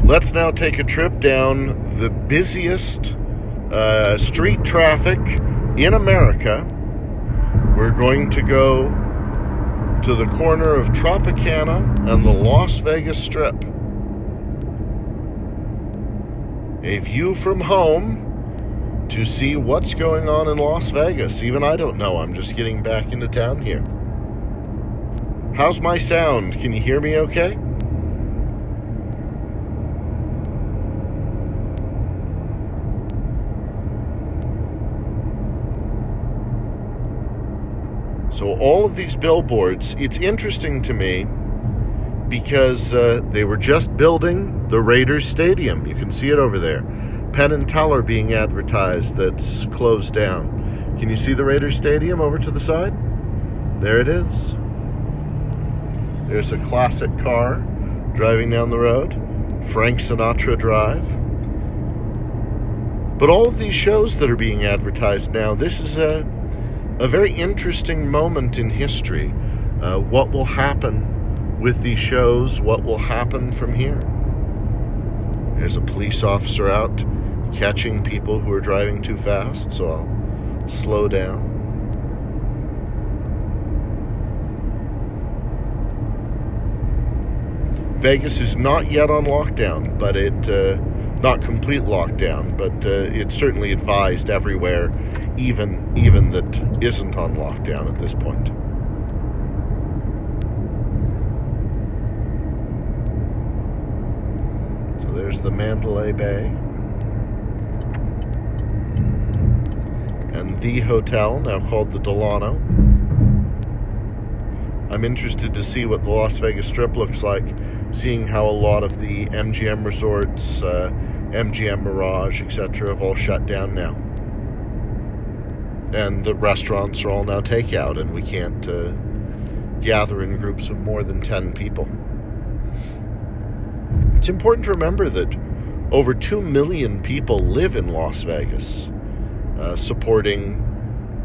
Let's now take a trip down the busiest street traffic in America. We're going to go to the corner of Tropicana and the Las Vegas Strip. A view from home to see what's going on in Las Vegas. Even I don't know. I'm just getting back into town here. How's my sound? Can you hear me okay? So all of these billboards, it's interesting to me because they were just building the Raiders Stadium. You can see it over there. Penn and Teller being advertised that's closed down. Can you see the Raiders Stadium over to the side? There it is. There's a classic car driving down the road. Frank Sinatra Drive. But all of these shows that are being advertised now, this is a very interesting moment in history. What will happen with these shows? What will happen from here? There's a police officer out catching people who are driving too fast, so I'll slow down. Vegas is not yet on lockdown, but not complete lockdown, but it's certainly advised everywhere, even that isn't on lockdown at this point. So there's the Mandalay Bay and the hotel, now called the Delano. I'm interested to see what the Las Vegas Strip looks like, seeing how a lot of the MGM resorts, MGM Mirage, etc. have all shut down now. And the restaurants are all now takeout, and we can't gather in groups of more than 10 people. It's important to remember that over 2 million people live in Las Vegas, supporting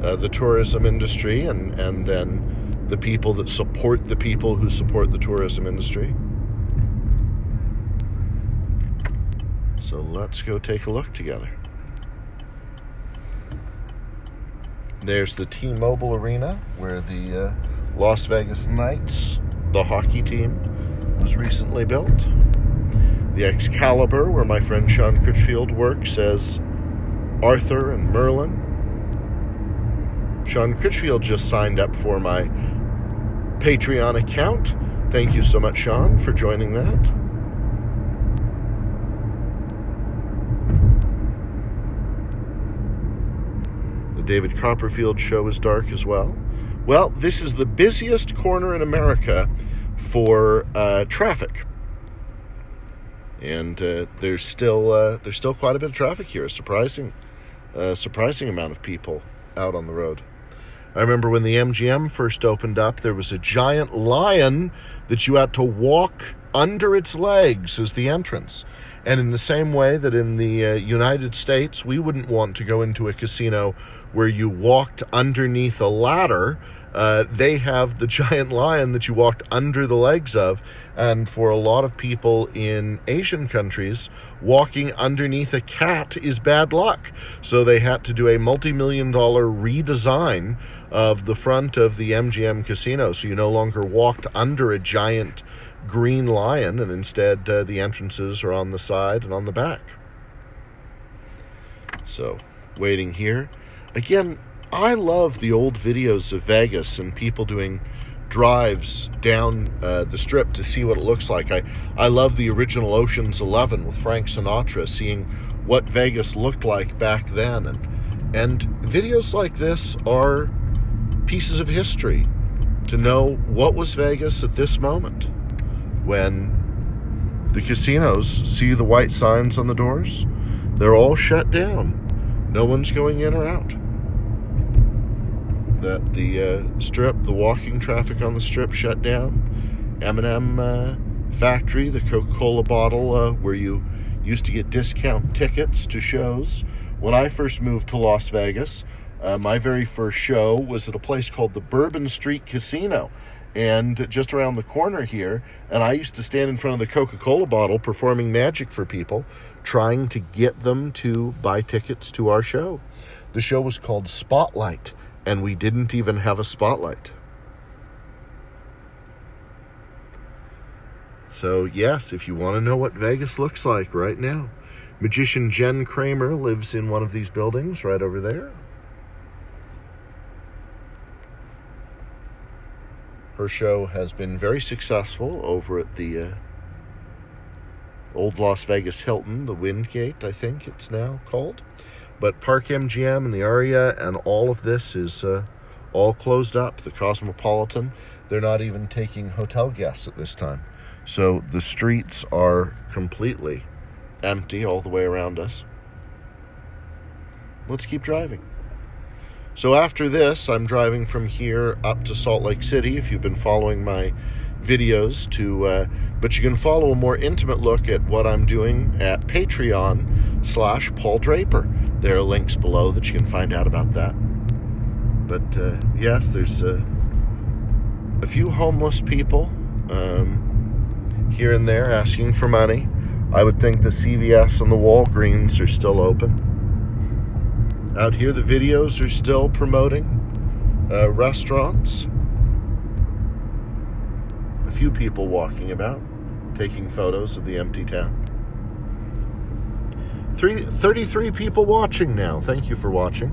the tourism industry and then the people that support the people who support the tourism industry. So let's go take a look together. There's the T-Mobile Arena, where the Las Vegas Knights, the hockey team, was recently built. The Excalibur, where my friend Sean Critchfield works as Arthur and Merlin. Sean Critchfield just signed up for my Patreon account. Thank you so much, Sean, for joining that. David Copperfield show is dark as well. Well, this is the busiest corner in America for traffic, and there's still quite a bit of traffic here. A surprising amount of people out on the road. I remember when the MGM first opened up, there was a giant lion that you had to walk under its legs as the entrance. And in the same way that in the United States, we wouldn't want to go into a casino where you walked underneath a ladder, they have the giant lion that you walked under the legs of. And for a lot of people in Asian countries, walking underneath a cat is bad luck. So they had to do a multi-million-dollar redesign of the front of the MGM casino. So you no longer walked under a giant green lion, and instead the entrances are on the side and on the back. So, waiting here. Again, I love the old videos of Vegas and people doing drives down the Strip to see what it looks like. I love the original Ocean's 11 with Frank Sinatra, seeing what Vegas looked like back then. And videos like this are pieces of history to know what was Vegas at this moment, when the casinos see the white signs on the doors. They're all shut down. No one's going in or out. That the Strip, the walking traffic on the Strip shut down. M&M factory, the Coca-Cola bottle where you used to get discount tickets to shows. When I first moved to Las Vegas, my very first show was at a place called the Bourbon Street Casino. and just around the corner here, and I used to stand in front of the Coca-Cola bottle performing magic for people, trying to get them to buy tickets to our show. The show was called Spotlight, and we didn't even have a spotlight. So yes, if you want to know what Vegas looks like right now, magician Jenn Kramer lives in one of these buildings right over there. Her show has been very successful over at the old Las Vegas Hilton, the Windgate, I think it's now called. But Park MGM and the Aria and all of this is all closed up. The Cosmopolitan, they're not even taking hotel guests at this time. So the streets are completely empty all the way around us. Let's keep driving. So after this, I'm driving from here up to Salt Lake City, if you've been following my videos, but you can follow a more intimate look at what I'm doing at Patreon/Paul Draper. There are links below that you can find out about that. But yes, there's a few homeless people here and there asking for money. I would think the CVS and the Walgreens are still open. Out here, the videos are still promoting restaurants. A few people walking about, taking photos of the empty town. 33 people watching now. Thank you for watching.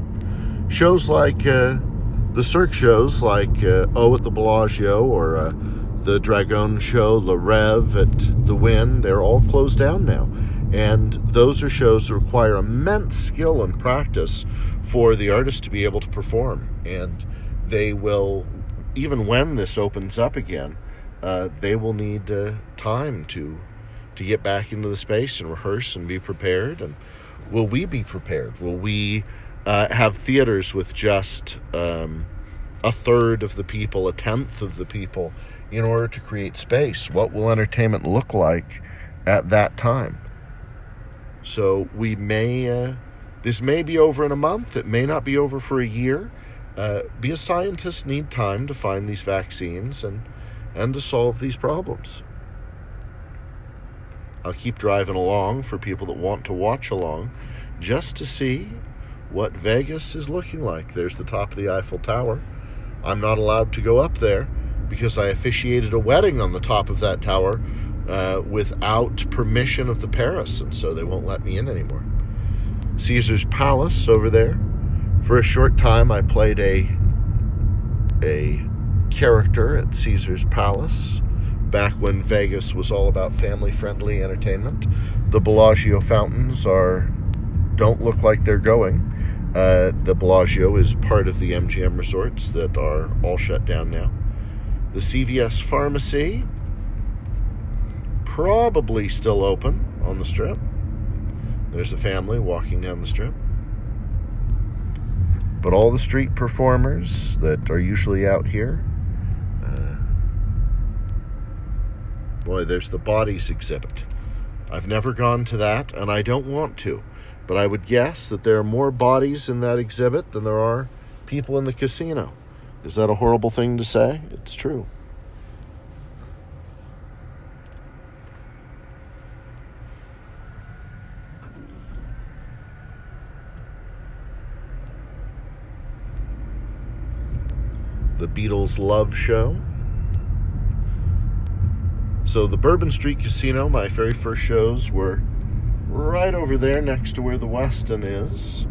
Shows like the Cirque shows, like at the Bellagio, or the Dragon show, Le Rêve at the Wynn, they're all closed down now. And those are shows that require immense skill and practice for the artist to be able to perform. And they will, even when this opens up again, they will need time to get back into the space and rehearse and be prepared. And will we be prepared? Will we have theaters with just a third of the people, a tenth of the people, in order to create space? What will entertainment look like at that time? So we may, this may be over in a month. It may not be over for a year. Be a scientist, need time to find these vaccines and to solve these problems. I'll keep driving along for people that want to watch along, just to see what Vegas is looking like. There's the top of the Eiffel Tower. I'm not allowed to go up there because I officiated a wedding on the top of that tower without permission of the Paris, and so they won't let me in anymore. Caesar's Palace over there. For a short time, I played a character at Caesar's Palace back when Vegas was all about family-friendly entertainment. The Bellagio fountains don't look like they're going. The Bellagio is part of the MGM resorts that are all shut down now. The CVS Pharmacy, probably still open on the Strip. There's a family walking down the Strip. But all the street performers that are usually out here, boy, there's the bodies exhibit. I've never gone to that, and I don't want to. But I would guess that there are more bodies in that exhibit than there are people in the casino. Is that a horrible thing to say? It's true. The Beatles Love Show. So the Bourbon Street Casino, my very first shows were right over there next to where the Westin is.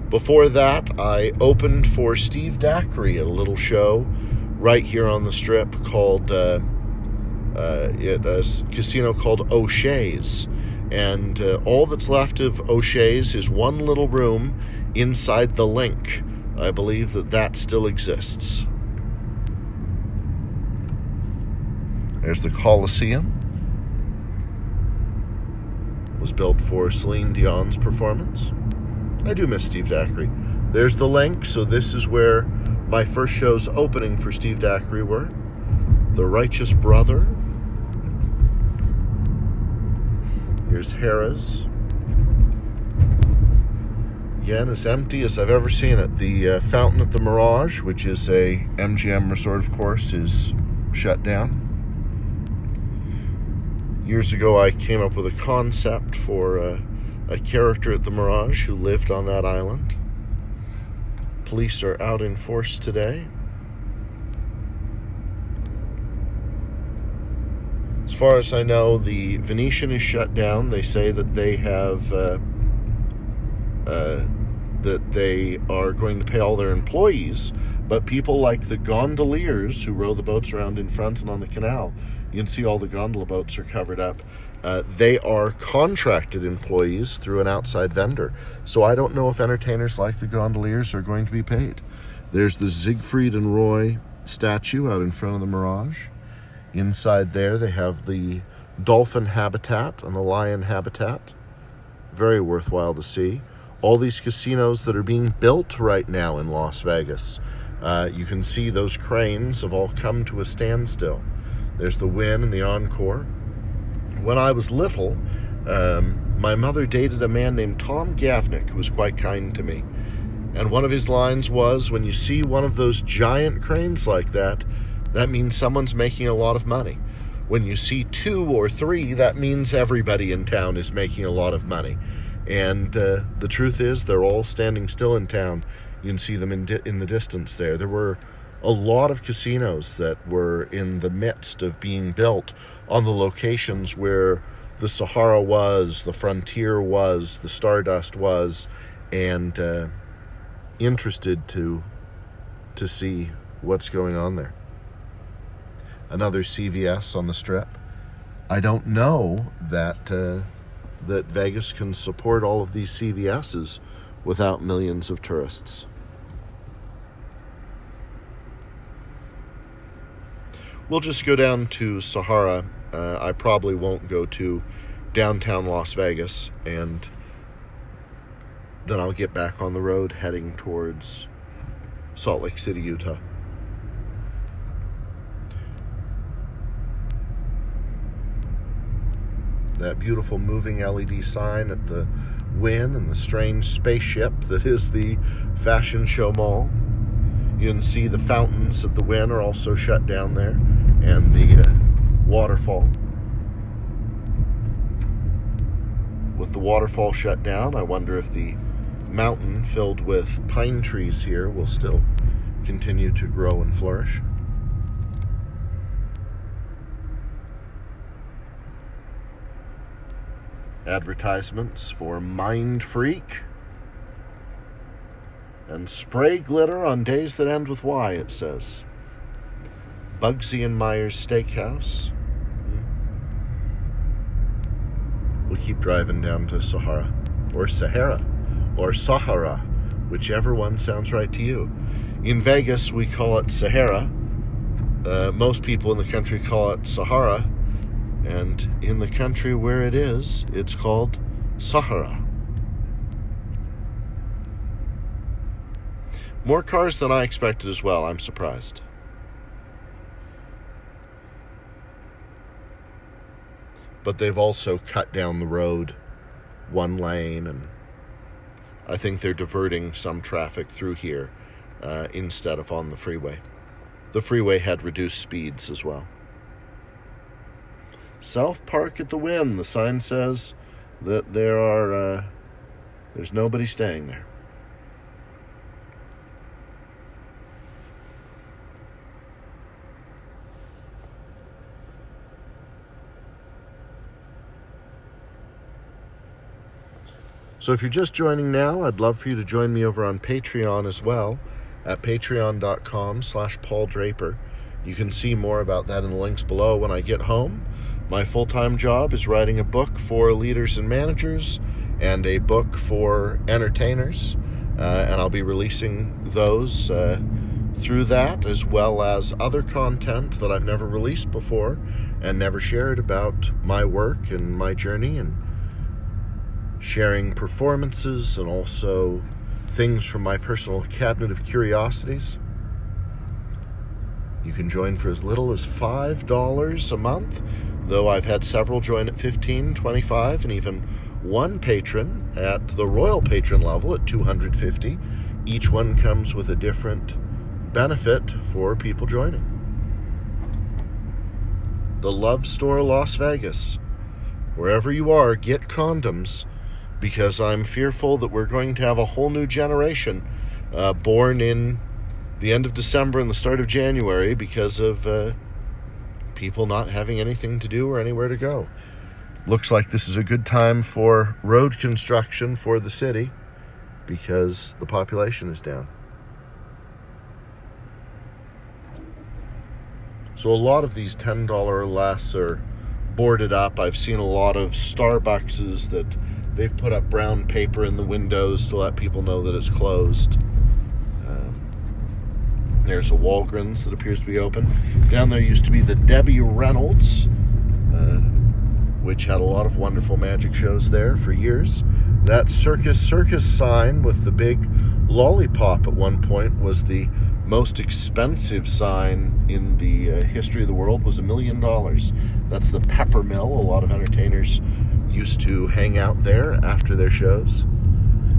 Before that, I opened for Steve Dacry at a little show right here on the Strip called a casino called O'Shea's. And all that's left of O'Shea's is one little room inside the Link. I believe that still exists. There's the Coliseum. It was built for Celine Dion's performance. I do miss Steve Dacry. There's the Link, so this is where my first shows opening for Steve Dacry were. The Righteous Brother. Here's Harrah's. again, as empty as I've ever seen it. The fountain at the Mirage, which is a MGM resort, of course, is shut down. Years ago, I came up with a concept for a character at the Mirage who lived on that island. Police are out in force today. As far as I know, the Venetian is shut down. They say that they have that they are going to pay all their employees, but people like the gondoliers who row the boats around in front and on the canal, you can see all the gondola boats are covered up. They are contracted employees through an outside vendor. So I don't know if entertainers like the gondoliers are going to be paid. There's the Siegfried and Roy statue out in front of the Mirage. Inside there, they have the dolphin habitat and the lion habitat. Very worthwhile to see. All these casinos that are being built right now in Las Vegas. You can see those cranes have all come to a standstill. There's the Wynn and the Encore. When I was little, my mother dated a man named Tom Gavnick, who was quite kind to me. And one of his lines was, when you see one of those giant cranes like that, that means someone's making a lot of money. When you see 2 or 3, that means everybody in town is making a lot of money. And the truth is, they're all standing still in town. You can see them in the distance there. There were a lot of casinos that were in the midst of being built on the locations where the Sahara was, the Frontier was, the Stardust was, and interested to see what's going on there. Another CVS on the Strip. I don't know that that Vegas can support all of these CVSs without millions of tourists. We'll just go down to Sahara. I probably won't go to downtown Las Vegas, and then I'll get back on the road heading towards Salt Lake City, Utah. That beautiful moving LED sign at the Wynn and the strange spaceship that is the Fashion Show Mall. You can see the fountains at the Wynn are also shut down there, and the waterfall. With the waterfall shut down, I wonder if the mountain filled with pine trees here will still continue to grow and flourish. Advertisements for Mind Freak and spray glitter on days that end with Y, it says. Bugsy and Myers Steakhouse. We'll keep driving down to Sahara, or Sahara, or Sahara, whichever one sounds right to you. In Vegas, we call it Sahara. Most people in the country call it Sahara. And in the country where it is, it's called Sahara. More cars than I expected as well. I'm surprised. But they've also cut down the road 1 lane, and I think they're diverting some traffic through here instead of on the freeway. The freeway had reduced speeds as well. Self-park at the Wynn. The sign says that there's nobody staying there. So if you're just joining now, I'd love for you to join me over on Patreon as well, at patreon.com/Paul Draper. You can see more about that in the links below when I get home. My full-time job is writing a book for leaders and managers and a book for entertainers, and I'll be releasing those through that, as well as other content that I've never released before and never shared about my work and my journey, and sharing performances and also things from my personal cabinet of curiosities. You can join for as little as $5 a month, though I've had several join at $15, $25, and even one patron at the royal patron level at $250. Each one comes with a different benefit for people joining. The Love Store Las Vegas. Wherever you are, get condoms, because I'm fearful that we're going to have a whole new generation born in the end of December and the start of January because of people not having anything to do or anywhere to go. Looks like this is a good time for road construction for the city because the population is down. So a lot of these $10 or less are boarded up. I've seen a lot of Starbucks that they've put up brown paper in the windows to let people know that it's closed. There's a Walgreens that appears to be open. Down there used to be the Debbie Reynolds, which had a lot of wonderful magic shows there for years. That Circus sign with the big lollipop at one point was the most expensive sign in the history of the world. Was $1 million. That's the Pepper Mill. A lot of entertainers used to hang out there after their shows.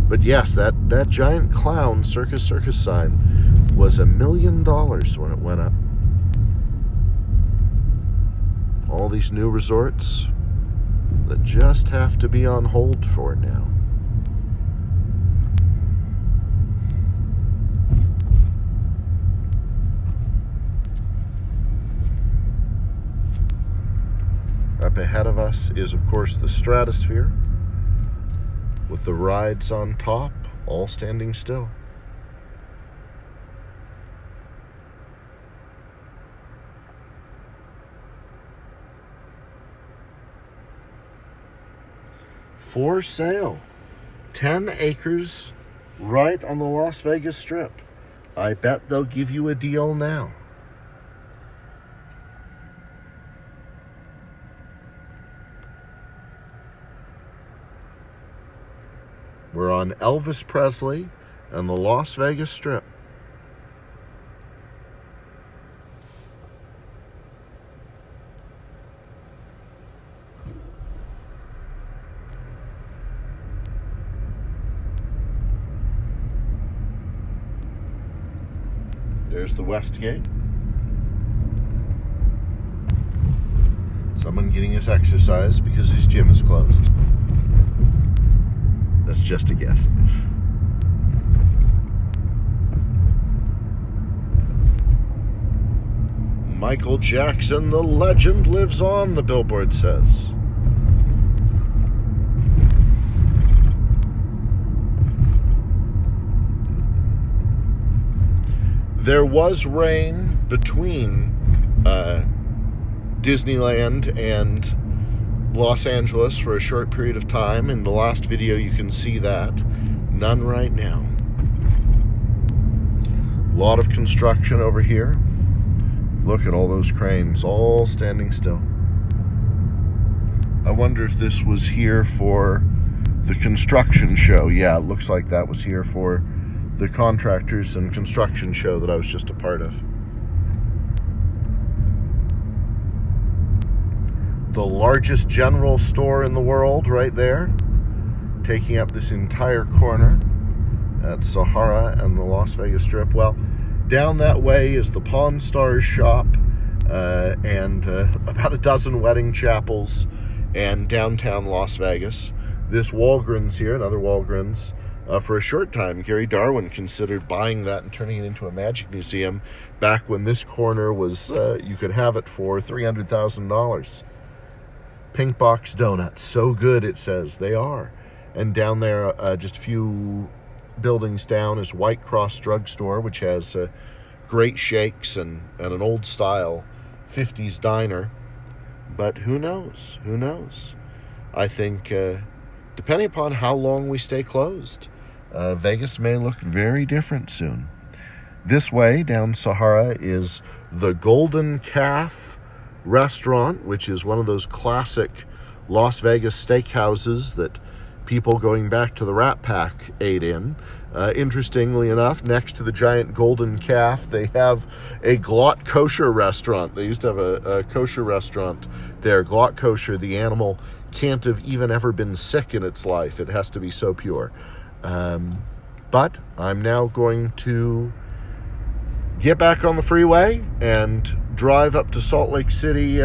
But yes, that giant clown circus sign was $1 million when it went up. All these new resorts that just have to be on hold for now. Up ahead of us is, of course, the Stratosphere, with the rides on top all standing still. For sale, 10 acres right on the Las Vegas Strip. I bet they'll give you a deal now. We're on Elvis Presley and the Las Vegas Strip. There's the West Gate. Someone getting his exercise because his gym is closed. That's just a guess. Michael Jackson, the legend, lives on, the billboard says. There was rain between Disneyland and Los Angeles for a short period of time. In the last video you can see that. None right now. A lot of construction over here. Look at all those cranes all standing still. I wonder if this was here for the construction show. Yeah, it looks like that was here for the contractors and construction show that I was just a part of. The largest general store in the world right there, taking up this entire corner at Sahara and the Las Vegas Strip. Well, down that way is the Pawn Stars shop and about a dozen wedding chapels and downtown Las Vegas. This Walgreens here, another Walgreens. For a short time, Gary Darwin considered buying that and turning it into a magic museum back when this corner was, you could have it for $300,000. Pink Box Donuts, so good it says. They are. And down there, just a few buildings down, is White Cross Drugstore, which has great shakes and an old style 50s diner. But who knows? Who knows? I think, depending upon how long we stay closed, Vegas may look very different soon. This way, down Sahara, is the Golden Calf Restaurant, which is one of those classic Las Vegas steakhouses that people going back to the Rat Pack ate in. Interestingly enough, next to the giant golden calf, they have a Glot kosher restaurant. They used to have a kosher restaurant there. Glot kosher, the animal can't have even ever been sick in its life. It has to be so pure. But I'm now going to get back on the freeway and drive up to Salt Lake City,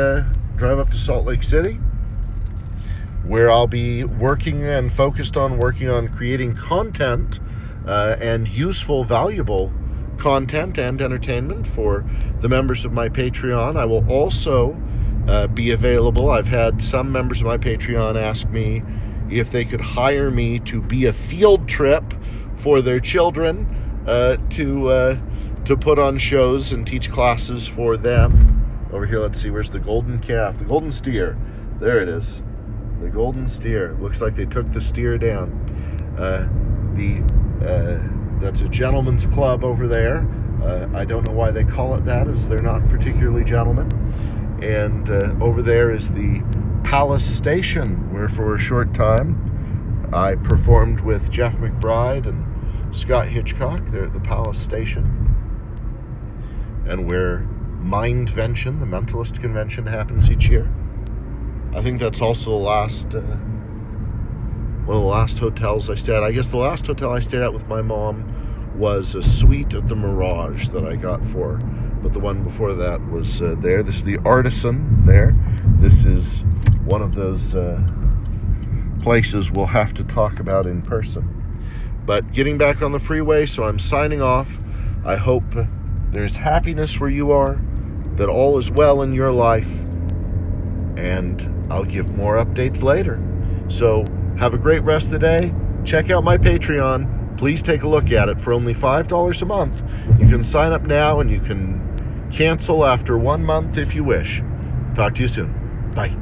where I'll be working and focused on working on creating content and useful, valuable content and entertainment for the members of my Patreon. I will also be available. I've had some members of my Patreon ask me if they could hire me to be a field trip for their children to put on shows and teach classes for them. Over here, let's see, where's the golden calf? The golden steer. There it is. The golden steer. Looks like they took the steer down. That's a gentleman's club over there. I don't know why they call it that, as they're not particularly gentlemen. And over there is the Palace Station, where for a short time I performed with Jeff McBride and Scott Hitchcock. They're at the Palace Station. And where Mindvention, the mentalist convention, happens each year. I think that's also the last... one of the last hotels I stayed at. I guess the last hotel I stayed at with my mom was a suite at the Mirage that I got for her. But the one before that was there. This is the Artisan there. This is one of those places we'll have to talk about in person. But getting back on the freeway, so I'm signing off. I hope there's happiness where you are, that all is well in your life, and I'll give more updates later. So have a great rest of the day. Check out my Patreon. Please take a look at it for only $5 a month. You can sign up now and you can cancel after 1 month if you wish. Talk to you soon. Bye.